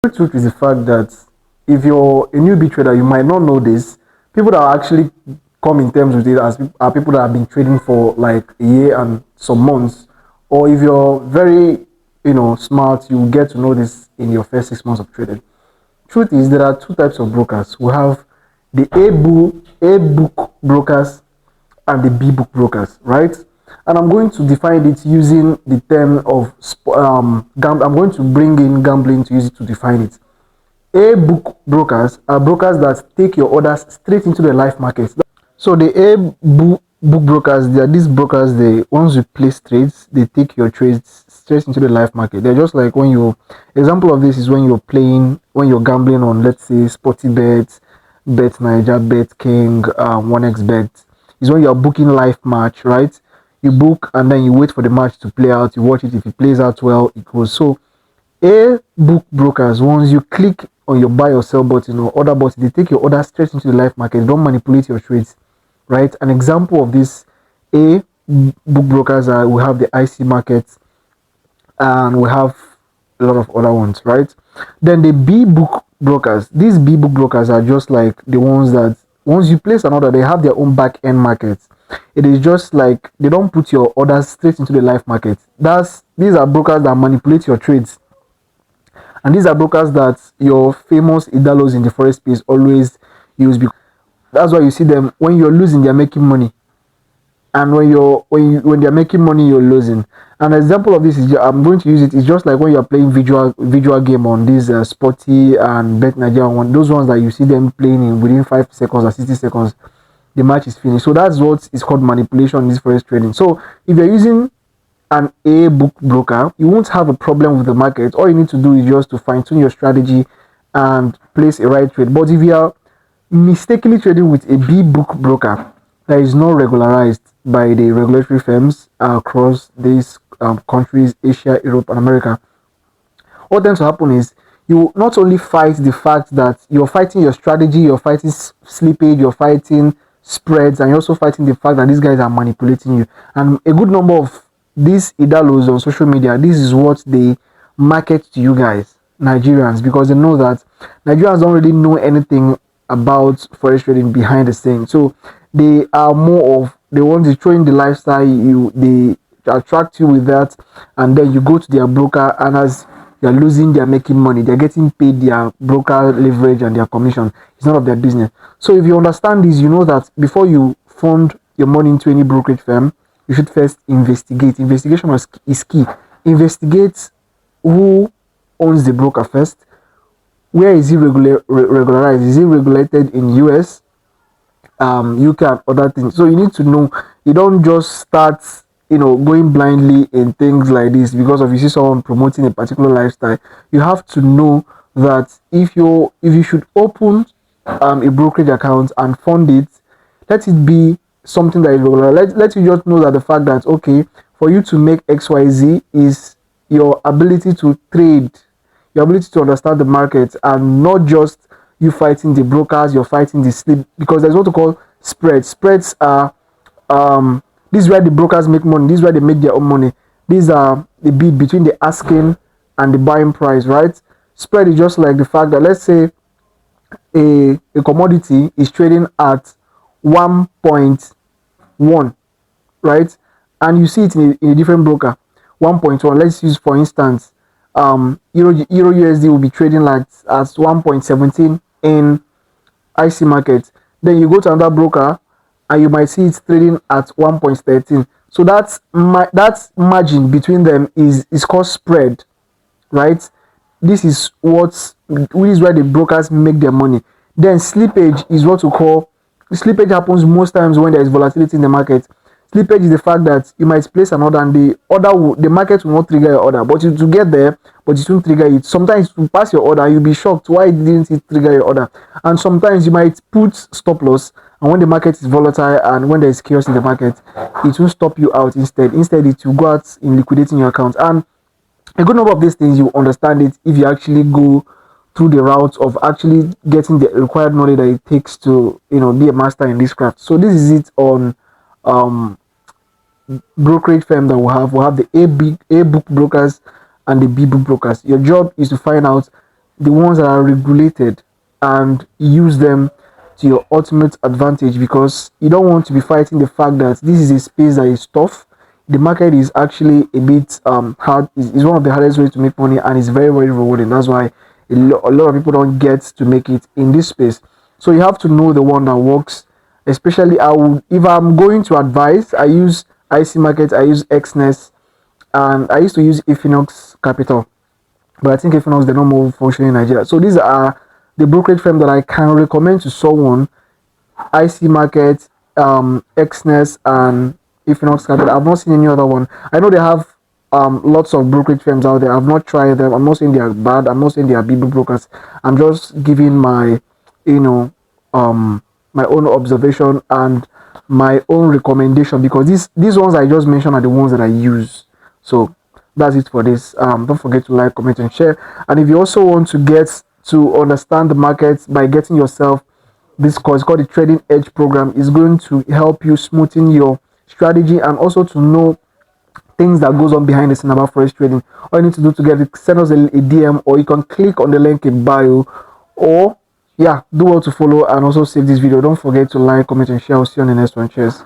The truth is the fact that if you're a newbie trader, you might not know this. People that actually come in terms with it as are people that have been trading for like a year and some months. Or if you're very, smart, you get to know this in your first 6 months of trading. Truth is, there are two types of brokers. We have the A book brokers and the B book brokers, right? And I'm going to define it using the term of I'm going to bring in gambling to use it to define it. A book brokers are brokers that take your orders straight into the live market. So the book brokers, they are these brokers. They once you place trades, they take your trades straight into the live market. They're just like when you example of this is when you're gambling on, let's say, Sporty Bet, Bet Niger, Bet King, 1xBet. Is when you're booking live match, right? You book and then you wait for the match to play out. You watch it. If it plays out well, it goes. So a book brokers, once you click on your buy or sell button or order button, they take your order straight into the live market. They don't manipulate your trades, right? An example of this A book brokers are we have the IC market and we have a lot of other ones, right? Then the B book brokers, these B book brokers are just like the ones that once you place an order, they have their own back end markets. It is just like they don't put your orders straight into the live market. These are brokers that manipulate your trades, and these are brokers that your famous idalos in the forex space always use. Because that's why you see them when you're losing, they're making money, and when they're making money, you're losing. An example of this is I'm going to use it. It's just like when you're playing visual game on these Sporty and Bet Nigeria one. Those ones that you see them playing in within 5 seconds or 60 seconds, the match is finished. So that's what is called manipulation in this forex trading. So if you're using an A book broker, you won't have a problem with the market. All you need to do is just to fine tune your strategy and place a right trade. But if you are mistakenly trading with a B book broker that is not regularized by the regulatory firms across these countries, Asia, Europe, and America, what tends to happen is you not only fight the fact that you're fighting your strategy, you're fighting slippage, you're fighting spreads, and you're also fighting the fact that these guys are manipulating you. And a good number of these idalos on social media, this is what they market to you guys, Nigerians, because they know that Nigerians don't really know anything about forex trading behind the scenes. So they are more of they want to show in the lifestyle. They attract you with that, and then you go to their broker, and as they're losing, they're making money, they're getting paid their broker leverage and their commission. It's none of their business. So if you understand this, you know that before you fund your money into any brokerage firm, you should first investigate. Investigation is key. Investigate who owns the broker first. Where is he regularized? Is he regulated in US, UK, and other things? So you need to know. You don't just start, going blindly in things like this because of you see someone promoting a particular lifestyle. You have to know that if you should open a brokerage account and fund it, let it be something that is regular. Let you just know that the fact that okay, for you to make XYZ is your ability to trade, your ability to understand the market, and not just you fighting the brokers, you're fighting the slip, because there's what we call spreads. Spreads are this is where the brokers make money, this is where they make their own money. These are the bid between the asking and the buying price, right? Spread is just like the fact that let's say a commodity is trading at 1.1, right? And you see it in a different broker, 1.1. Let's use for instance, Euro USD will be trading like at 1.17 in IC market. Then you go to another broker and you might see it's trading at 1.13. So that's that margin between them is called spread, right? This is where the brokers make their money. Then slippage is what we call slippage happens most times when there is volatility in the market. Slippage is the fact that you might place an order and the market will not trigger your order, but you to get there, but it won't trigger it. Sometimes to pass your order, you'll be shocked why didn't it trigger your order. And sometimes you might put stop loss, and when the market is volatile and when there is chaos in the market, it will stop you out instead. Instead, it will go out in liquidating your account. And a good number of these things you understand it if you actually go through the route of actually getting the required knowledge that it takes to be a master in this craft. So this is it on brokerage firm that we have the A book brokers and the B book brokers. Your job is to find out the ones that are regulated and use them to your ultimate advantage, because you don't want to be fighting the fact that this is a space that is tough. The market is actually a bit hard. Is one of the hardest ways to make money, and it's very very rewarding. That's why a lot of people don't get to make it in this space. So you have to know the one that works. Especially, I would, if I'm going to advise, I use IC Market, I use XNES, and I used to use Equinox Capital, but I think Equinox, they're not more functioning in Nigeria. So these are the brokerage firm that I can recommend to someone: IC Market, XNES, and Equinox Capital. I've not seen any other one. I know they have lots of brokerage firms out there. I've not tried them. I'm not saying they are bad. I'm not saying they are big brokers. I'm just giving my, you know, my own observation and my own recommendation, because these ones I just mentioned are the ones that I use. So that's it for this. Don't forget to like, comment, and share. And if you also want to get to understand the markets by getting yourself this course called the Trading Edge program, is going to help you smoothen your strategy and also to know things that goes on behind the scene about forex trading. All you need to do to get it, send us a DM, or you can click on the link in bio, or yeah, do well to follow and also save this video. Don't forget to like, comment, and share. I'll see you on the next one. Cheers.